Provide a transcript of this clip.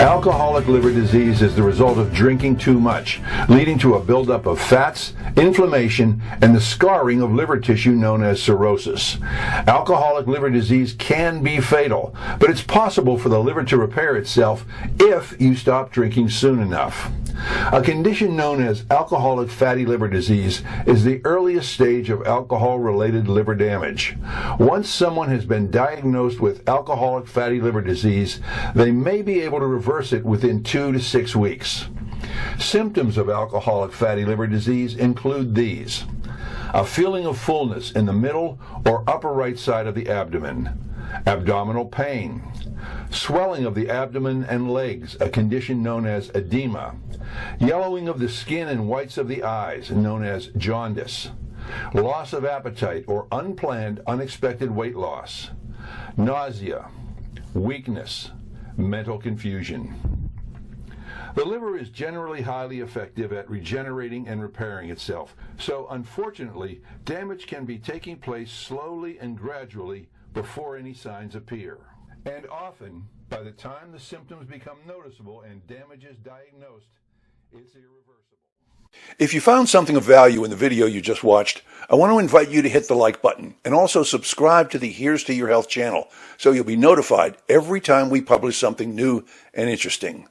Alcoholic liver disease is the result of drinking too much, leading to a buildup of fats, inflammation, and the scarring of liver tissue known as cirrhosis. Alcoholic liver disease can be fatal, but it's possible for the liver to repair itself if you stop drinking soon enough. A condition known as alcoholic fatty liver disease is the earliest stage of alcohol-related liver damage. Once someone has been diagnosed with alcoholic fatty liver disease, they may be able to reverse it within 2 to 6 weeks. Symptoms of alcoholic fatty liver disease include these: a feeling of fullness in the middle or upper right side of the abdomen, abdominal pain, swelling of the abdomen and legs, a condition known as edema, yellowing of the skin and whites of the eyes, known as jaundice, loss of appetite or unplanned, unexpected weight loss, nausea, weakness, mental confusion. The liver is generally highly effective at regenerating and repairing itself, so unfortunately, damage can be taking place slowly and gradually before any signs appear. And often, by the time the symptoms become noticeable and damage is diagnosed, it's irreversible. If you found something of value in the video you just watched, I want to invite you to hit the like button and also subscribe to the Here's to Your Health channel so you'll be notified every time we publish something new and interesting.